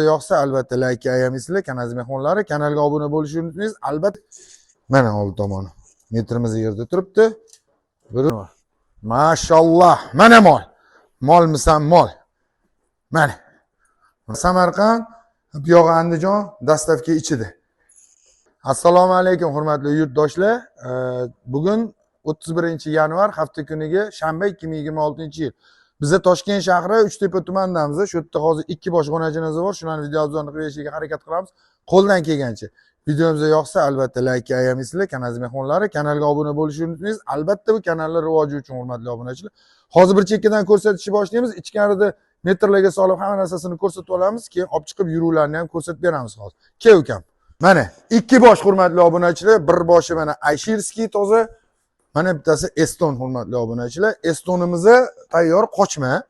yoqsa albatta like ayamaysizlar, kanal mehmonlari, kanalga obuna bo'lishni unutmaysiz. Albatta mana old tomoni metrimiz yerda turibdi. Mashalloh, mana mol. Molmisan mol. Mana. Samarqand, bu yog'i Andijon dastavka ichida. Assalomu alaykum hurmatli yurtdoshlar. Bugun 31-yanvar hafta kuniga shanba 2026-yil. Bizda Toshkent shahri Uchtepa tumanidamiz. Shu yerda hozir 2 bosh xonajinimiz bor. Shularni videoobzorni qilishga harakat qilamiz. Qo'ldan kelgancha. Videomiz yoqsa albatta like ayamaysizlar, kanal mehmonlari, kanalga obuna bo'lishni unutmaysiz. Albatta bu kanallar rivoji uchun hurmatli obunachilar. Hozir bir chekkadan ko'rsatishni boshlaymiz. Ichkarida metrlarga solib hamma narsasini ko'rsatib olamiz, keyin olib chiqib yuruvlarni ham ko'rsatib beramiz hozir. Kel ukam. Mana 2 bosh hurmatli obunachilar, bir boshi mana Ayshirskiy toza, mana bittasi Eston hurmatli obunachilar. Estonimizni tayyor qochma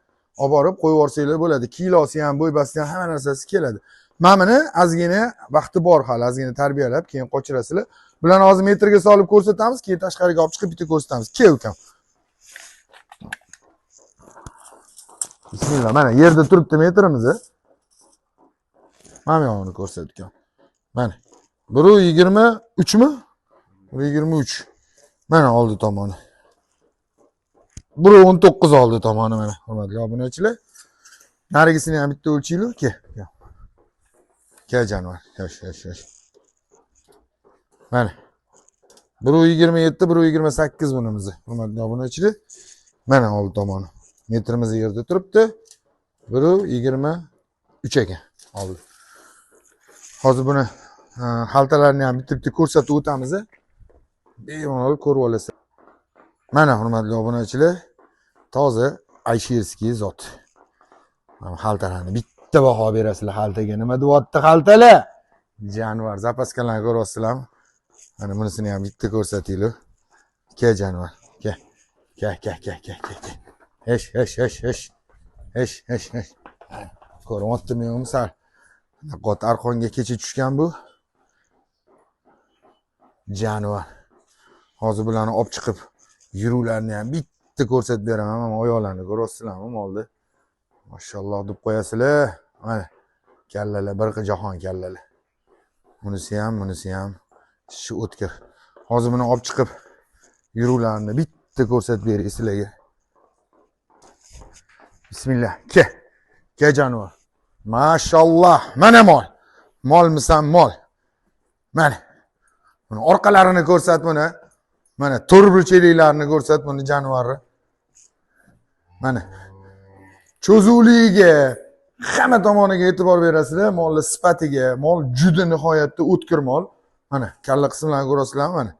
olib borib qo'yib yuborsanglar bo'ladi. Kilosi ham, bo'ybasi ham hamma narsasi keladi. Mana ozgina vaqti bor hali, ozgina tarbiyalab, keyin qochirasizlar. Bularni hozir metrga solib ko'rsatamiz, keyin tashqariga olib chiqib bitta ko'rsatamiz. Kel ukam. Bismillah, mana yerda turibdi metrimiz. Mana yog'ini ko'rsatdim. Mana 1.23 mi? 1.23. Mana oldi tomoni. 1.19 oldi tomoni mana. Hurmatli obunachilar. Narigisini ham bitta o'lchaylik ki. Kel jonivor. Yosh. Mana 1.27, 1.28 bunimiz. Hurmatli obunachilar. Mana oldi tomoni. Metrimiz yerda turibdi. 1.23 ekan. Oldi. Hozir buni xaltalarni ham bitta ko'rsatib o'tamiz. Bemalol ko'rib olasiz. Mana hurmatli obunachilar, toza Ayshirskiy zot. Xaltalarni bitta baho berasizlar xaltaga. Nima deyapti xaltalar? Jonivor, zapaskalarni ko'ryapsizlarmi? Mana bunisini ham bitta ko'rsataylik. Kel jonivor. Kel. Hesh. Ko'ryaptimi yo'qmi sal? Qot arqonga kecha tushgan bu. Jonivor. Hozir bularni olib chiqib yuruvlarni ham bitta ko'rsatib beraman. Mana oyoqlarni ko'ryapsizlarmi molda? Mashalloh deb qo'yasizlar. Mana kallalar, bir jahon kallalar. Bunisi ham shu o'tkir. Hozir buni olib chiqib yuruvlarni bitta ko'rsatib beray sizlarga. Bismillah. Ke jonivor. Mashalloh, mana mol. Molmisan mol. Mana. Buni orqalarini ko'rsat buni. Mana to'rburchaklarni ko'rsat buni jonivorni. Mana. Cho'zuligiga, hamma tomoniga e'tibor berasizlar, molning sifatiga. Mol juda nihoyatda o'tkir mol. Mana kalla qismlarini ko'rasizlarmi mana.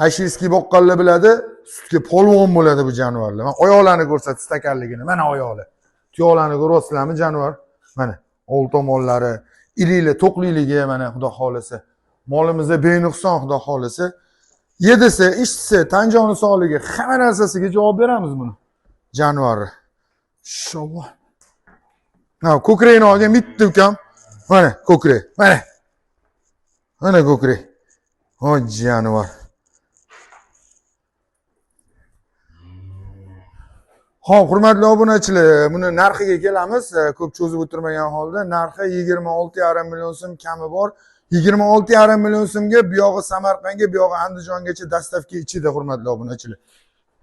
Ayshirskiy boqqanlar biladi, sutga polvon bo'ladi bu jonivorlar. Mana oyoqlarini ko'rsat, stakanligini. Mana oyoqlar. Tuyoqlarni ko'ryapsizlarmi jonivor? Mana old tomonlari, ililar, to'qliligi mana xudo xolisa. Molimizda benuqson xudo xolisa. Yedisi, ichisi, tan joni sog'ligi, hamma narsasiga javob beramiz buni. Jonivorni. Inshaalloh. Ko'krakni olgan bitta ukam. Mana ko'krak. Mana ko'krak. O jonivor. Xo'p, hurmatli obunachilar, buni narxiga kelamiz. Ko'p cho'zib o'tirmagan holda narxi 26,5 million so'm kami bor. 26,5 million so'mga bu yog'i Samarqandga, bu yog'i Andijongacha dastavka ichida hurmatli obunachilar.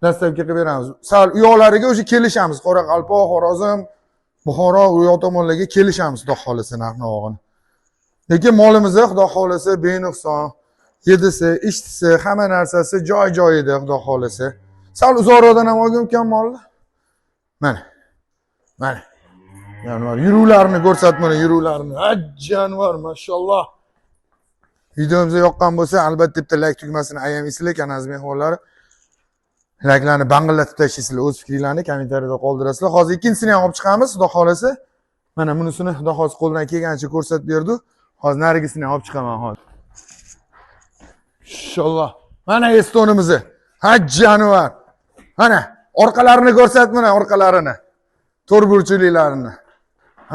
Dastavka qilib beramiz. Sal u yoqlariga o'sha kelishamiz. Qoraqalpoq, Xorazm, Buxoro u yoq tomonlarga kelishamiz, xudo xolisa narx-navog'ini. Lekin molimizda xudo xolisa benuqson, yedisi, ichtisi, hamma narsasi joy-joyida xudo xolisa. Sal uzoqroqdan ham olgan ekan molni. Mana. Jonivor, yuruvlarini ko'rsat mana, yuruvlarini. Jonivor, mashalloh. Videomiz yoqqan bo'lsa, albatta bitta like tugmasini ayamaysizlar, kanal mehmonlari. Like'larni bangillatib tashlaysizlar, o'z fikringizni kommentariyada qoldirasizlar. Hozir ikkinchisini ham olib chiqamiz, xudo xolasa. Mana bunisini xudo xolasa qo'ldan kelgancha ko'rsatib berdi. Hozir narigisini ham olib chiqaman hozir. Inshaalloh. Mana Estonimiz. Jonivor. Mana orqalarini ko'rsat mana, orqalarini. To'rburchakliklarini.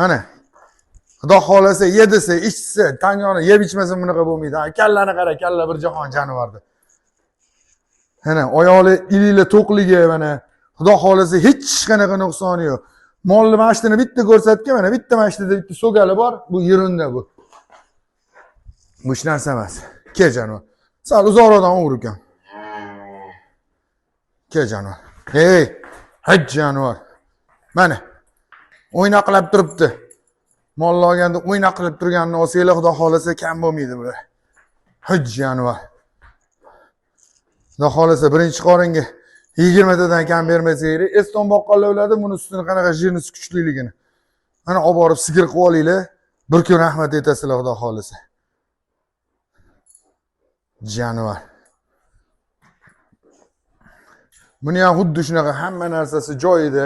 Mana. Xudo xolasa yedisi, ichisi, tangoni yeb ichmasa bunaqa bo'lmaydi. Kallani qara, kalla bir jahon jonivordi. Mana oyoqli ililar to'qligi mana. Xudo xolasa hech qanaqa nuqsoni yo'q. Molni mashinani bitta ko'rsatgan, mana bitta mashinada bitta so'gali bor. Bu yerinda bu. Bu hech narsa emas. Kel jonivor. Sal uzoqroqdan ur ekan. Kel jonivor. Hey, haj jonivor. Mana. O'ynaqlab turibdi. Molni olganda o'ynaq qilib turganini olsanglar, xudo xolasa kam bo'lmaydi bular. Haj jonivor. Xudo xolasa birinchi qoringa 20 tadan kam bermasa kerak. Eston boqqanlar biladi, buni ustini qanaqa jirnisi kuchliligini. Mana olib borib sigir qilib olinglar. Bir kun rahmat aytasizlar, xudo xolasa. Jonivor. Buni ham xuddi shunaqa hamma narsasi joyida,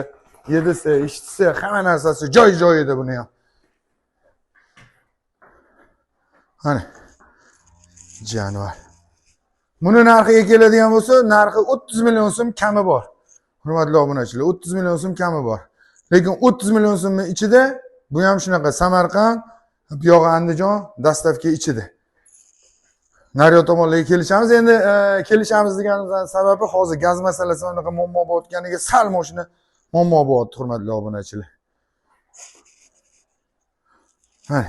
yedisi, ichtisi, hamma narsasi joyida buni ham. Mana. Jonivor. Buni narxiga keladigan bo'lsa, narxi 30 million so'm kami bor. Hurmatli obunachilar, 30 million so'm kami bor. Lekin 30 million so'mning ichida bu ham shunaqa Samarqand, buyog'i Andijon dastavka ichida. Naryo tomonlarga kelishamiz. Endi kelishamiz deganimizdan sababi hozir gaz masalasi unaqa muammo bo'layotganiga sal mashina muammo bo'lyapti, hurmatli obunachilar. Mana.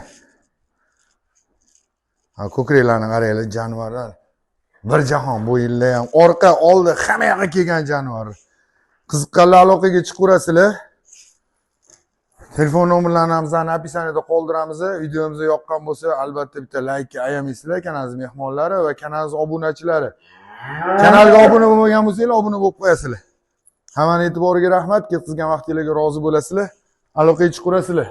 Ha, ko'kraklarni qaranglar, jonivorlar. Bir jahon bo'yinlar ham, orqa, oldi hamma yoqqa kelgan jonivor. Qiziqqanlar aloqaga chiqaverasizlar. Telefon nomerlarini ham bizning opisaniyada qoldiramiz. Videomiz yoqqan bo'lsa, albatta bitta like ayamaysizlar, kanalimiz mehmonlari va kanalimiz obunachilari. Kanalga obuna bo'lmagan bo'lsanglar, obuna bo'lib qo'yasizlar. Hammaning e'tiboriga rahmat, ketkizgan vaqtingizga rozi bo'lasizlar. Aloqaga chiqaverasizlar.